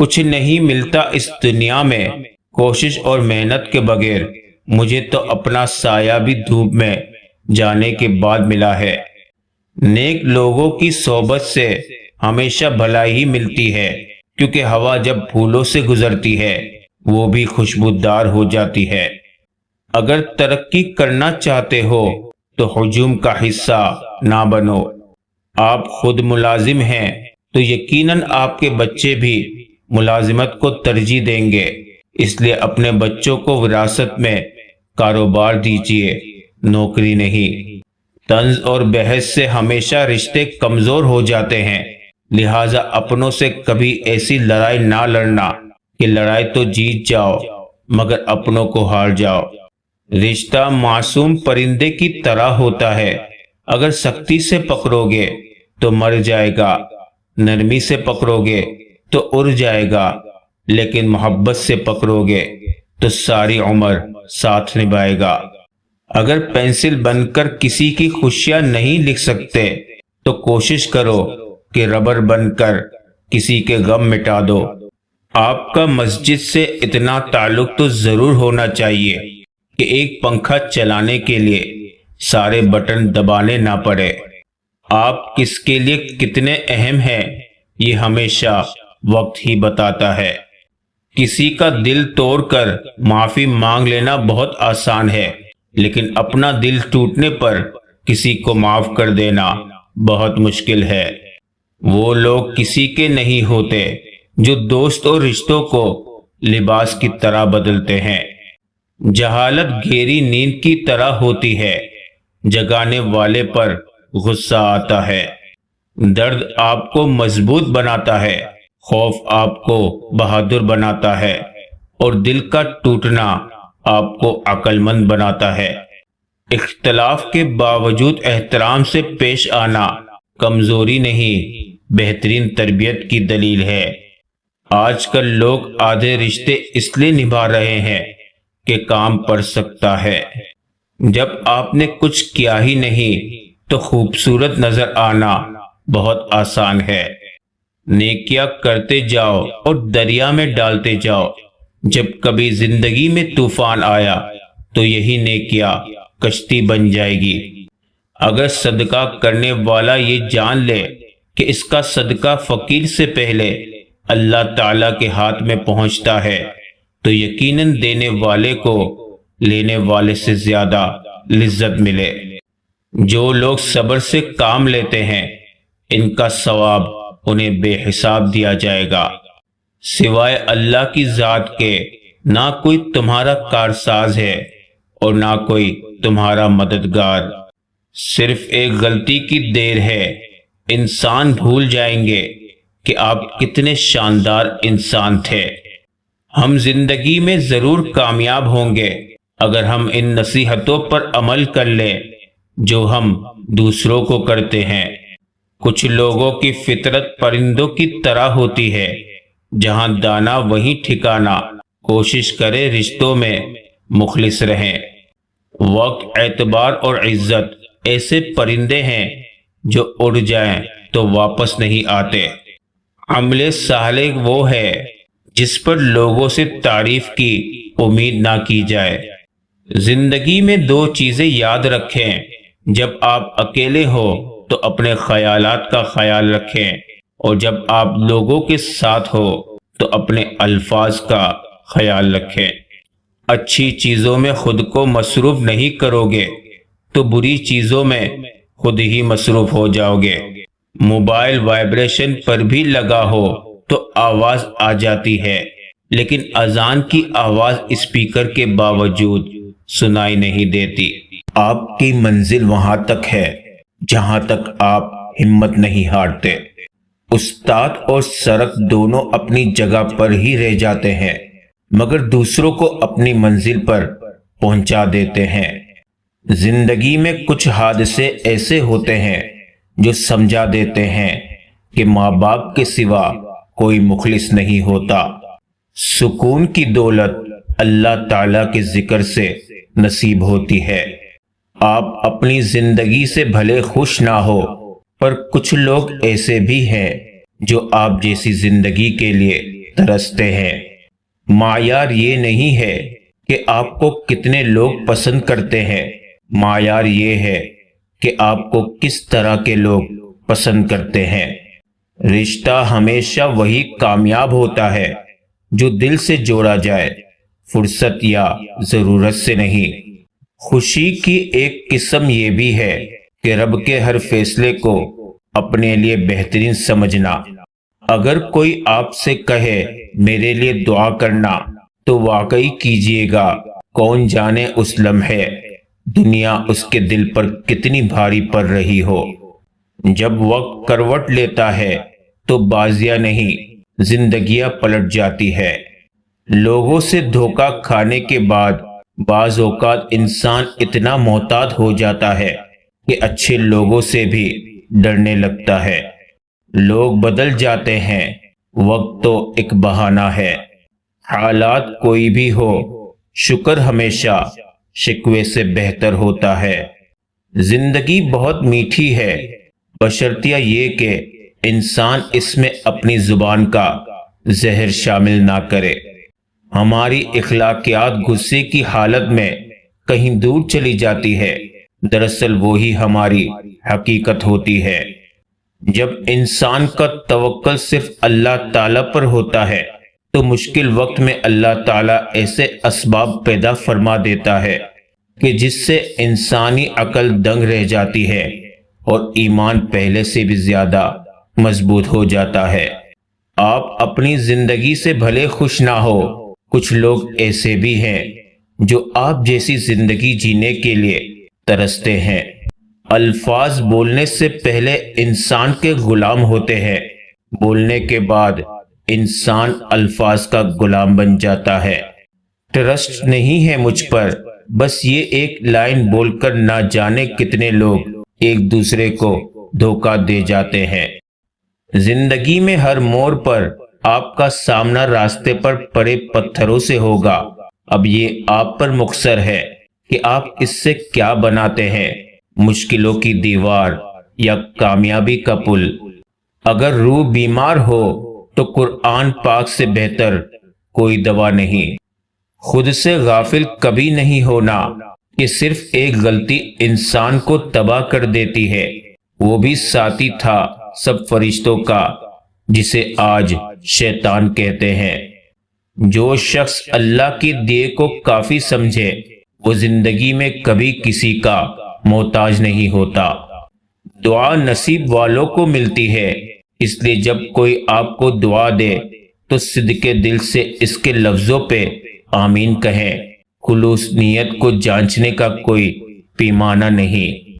کچھ نہیں ملتا اس دنیا میں کوشش اور محنت کے بغیر۔ مجھے تو اپنا سایہ بھی دھوپ میں جانے کے بعد ملا ہے۔ نیک لوگوں کی صحبت سے ہمیشہ بھلائی ہی ملتی ہے، کیونکہ ہوا جب پھولوں سے گزرتی ہے وہ بھی خوشبودار ہو جاتی ہے۔ اگر ترقی کرنا چاہتے ہو تو ہجوم کا حصہ نہ بنو۔ آپ خود ملازم ہیں تو یقیناً آپ کے بچے بھی ملازمت کو ترجیح دیں گے، اس لیے اپنے بچوں کو وراثت میں کاروبار دیجیے، نوکری نہیں۔ طنز اور بحث سے ہمیشہ رشتے کمزور ہو جاتے ہیں، لہٰذا اپنوں سے کبھی ایسی لڑائی نہ لڑنا کہ لڑائی تو جیت جاؤ مگر اپنوں کو ہار جاؤ۔ رشتہ معصوم پرندے کی طرح ہوتا ہے، اگر سختی سے پکڑو گے تو مر جائے گا، نرمی سے پکڑو گے تو اڑ جائے گا، لیکن محبت سے پکڑو گے تو ساری عمر ساتھ نبھائے گا۔ اگر پینسل بن کر کسی کی خوشیاں نہیں لکھ سکتے تو کوشش کرو کہ ربر بن کر کسی کے غم مٹا دو۔ آپ کا مسجد سے اتنا تعلق تو ضرور ہونا چاہیے کہ ایک پنکھا چلانے کے لیے سارے بٹن دبانے نہ پڑے۔ آپ کس کے لیے کتنے اہم ہیں یہ ہمیشہ وقت ہی بتاتا ہے۔ کسی کا دل توڑ کر معافی مانگ لینا بہت آسان ہے، لیکن اپنا دل ٹوٹنے پر کسی کو معاف کر دینا بہت مشکل ہے۔ وہ لوگ کسی کے نہیں ہوتے جو دوست اور رشتوں کو لباس کی طرح بدلتے ہیں۔ جہالت گہری نیند کی طرح ہوتی ہے، جگانے والے پر غصہ آتا ہے۔ درد آپ کو مضبوط بناتا ہے، خوف آپ کو بہادر بناتا ہے، اور دل کا ٹوٹنا آپ کو عقل مند بناتا ہے۔ اختلاف کے باوجود احترام سے پیش آنا کمزوری نہیں بہترین تربیت کی دلیل ہے۔ آج کل لوگ آدھے رشتے اس لیے نبھا رہے ہیں کہ کام پڑ سکتا ہے۔ جب آپ نے کچھ کیا ہی نہیں تو خوبصورت نظر آنا بہت آسان ہے۔ نیکیاں کرتے جاؤ اور دریا میں ڈالتے جاؤ۔ جب کبھی زندگی میں طوفان آیا تو یہی نیکیاں کشتی بن جائے گی۔ اگر صدقہ کرنے والا یہ جان لے کہ اس کا صدقہ فقیر سے پہلے اللہ تعالیٰ کے ہاتھ میں پہنچتا ہے تو یقیناً دینے والے کو لینے والے سے زیادہ لذت ملے۔ جو لوگ صبر سے کام لیتے ہیں ان کا ثواب انہیں بے حساب دیا جائے گا۔ سوائے اللہ کی ذات کے نہ کوئی تمہارا کارساز ہے اور نہ کوئی تمہارا مددگار۔ صرف ایک غلطی کی دیر ہے، انسان بھول جائیں گے کہ آپ کتنے شاندار انسان تھے۔ ہم زندگی میں ضرور کامیاب ہوں گے اگر ہم ان نصیحتوں پر عمل کر لیں جو ہم دوسروں کو کرتے ہیں۔ کچھ لوگوں کی فطرت پرندوں کی طرح ہوتی ہے، جہاں دانا وہیں ٹھکانا۔ کوشش کرے رشتوں میں مخلص رہیں۔ وقت، اعتبار اور عزت ایسے پرندے ہیں جو اڑ جائیں تو واپس نہیں آتے۔ عمل صالح وہ ہے جس پر لوگوں سے تعریف کی امید نہ کی جائے۔ زندگی میں دو چیزیں یاد رکھیں، جب آپ اکیلے ہو تو اپنے خیالات کا خیال رکھیں، اور جب آپ لوگوں کے ساتھ ہو تو اپنے الفاظ کا خیال رکھیں۔ اچھی چیزوں میں خود کو مصروف نہیں کرو گے تو بری چیزوں میں خود ہی مصروف ہو جاؤ گے۔ موبائل وائبریشن پر بھی لگا ہو تو آواز آ جاتی ہے، لیکن اذان کی آواز اسپیکر کے باوجود سنائی نہیں دیتی۔ آپ کی منزل وہاں تک ہے جہاں تک آپ ہمت نہیں ہارتے۔ استاد اور سڑک دونوں اپنی جگہ پر ہی رہ جاتے ہیں، مگر دوسروں کو اپنی منزل پر پہنچا دیتے ہیں۔ زندگی میں کچھ حادثے ایسے ہوتے ہیں جو سمجھا دیتے ہیں کہ ماں باپ کے سوا کوئی مخلص نہیں ہوتا۔ سکون کی دولت اللہ تعالیٰ کے ذکر سے نصیب ہوتی ہے۔ آپ اپنی زندگی سے بھلے خوش نہ ہو، پر کچھ لوگ ایسے بھی ہیں جو آپ جیسی زندگی کے لیے ترستے ہیں۔ معیار یہ نہیں ہے کہ آپ کو کتنے لوگ پسند کرتے ہیں، معیار یہ ہے کہ آپ کو کس طرح کے لوگ پسند کرتے ہیں۔ رشتہ ہمیشہ وہی کامیاب ہوتا ہے جو دل سے جوڑا جائے، فرصت یا ضرورت سے نہیں۔ خوشی کی ایک قسم یہ بھی ہے کہ رب کے ہر فیصلے کو اپنے لیے بہترین سمجھنا۔ اگر کوئی آپ سے کہے میرے لیے دعا کرنا تو واقعی کیجئے گا، کون جانے اس لمحے دنیا اس کے دل پر کتنی بھاری پڑ رہی ہو۔ جب وقت کروٹ لیتا ہے تو بازیاں نہیں زندگیاں پلٹ جاتی ہے۔ لوگوں سے دھوکہ کھانے کے بعد بعض اوقات انسان اتنا محتاط ہو جاتا ہے کہ اچھے لوگوں سے بھی ڈرنے لگتا ہے۔ لوگ بدل جاتے ہیں، وقت تو ایک بہانہ ہے۔ حالات کوئی بھی ہو، شکر ہمیشہ شکوے سے بہتر ہوتا ہے۔ زندگی بہت میٹھی ہے، بشرطیہ یہ کہ انسان اس میں اپنی زبان کا زہر شامل نہ کرے۔ ہماری اخلاقیات غصے کی حالت میں کہیں دور چلی جاتی ہے، دراصل وہی ہماری حقیقت ہوتی ہے۔ جب انسان کا توکل صرف اللہ تعالیٰ پر ہوتا ہے تو مشکل وقت میں اللہ تعالیٰ ایسے اسباب پیدا فرما دیتا ہے کہ جس سے انسانی عقل دنگ رہ جاتی ہے اور ایمان پہلے سے بھی زیادہ مضبوط ہو جاتا ہے۔ آپ اپنی زندگی سے بھلے خوش نہ ہو، کچھ لوگ ایسے بھی ہیں جو آپ جیسی زندگی جینے کے لیے ترستے ہیں۔ الفاظ بولنے سے پہلے انسان کے غلام ہوتے ہیں، بولنے کے بعد انسان الفاظ کا غلام بن جاتا ہے۔ ٹرسٹ نہیں ہے مجھ پر، بس یہ ایک لائن بول کر نہ جانے کتنے لوگ ایک دوسرے کو دھوکہ دے جاتے ہیں۔ زندگی میں ہر موڑ پر آپ کا سامنا راستے پر پڑے پتھروں سے ہوگا، اب یہ آپ پر مقصر ہے کہ آپ اس سے کیا بناتے ہیں، مشکلوں کی دیوار یا کامیابی کا پل۔ اگر روح بیمار ہو تو قرآن پاک سے بہتر کوئی دوا نہیں۔ خود سے غافل کبھی نہیں ہونا کہ صرف ایک غلطی انسان کو تباہ کر دیتی ہے، وہ بھی ساتھی تھا سب فرشتوں کا جسے آج شیطان کہتے ہیں۔ جو شخص اللہ کے دیے کو کافی سمجھے وہ زندگی میں کبھی کسی کا محتاج نہیں ہوتا۔ دعا نصیب والوں کو ملتی ہے، اس لیے جب کوئی آپ کو دعا دے تو صدقے دل سے اس کے لفظوں پہ آمین کہیں۔ خلوص نیت کو جانچنے کا کوئی پیمانہ نہیں۔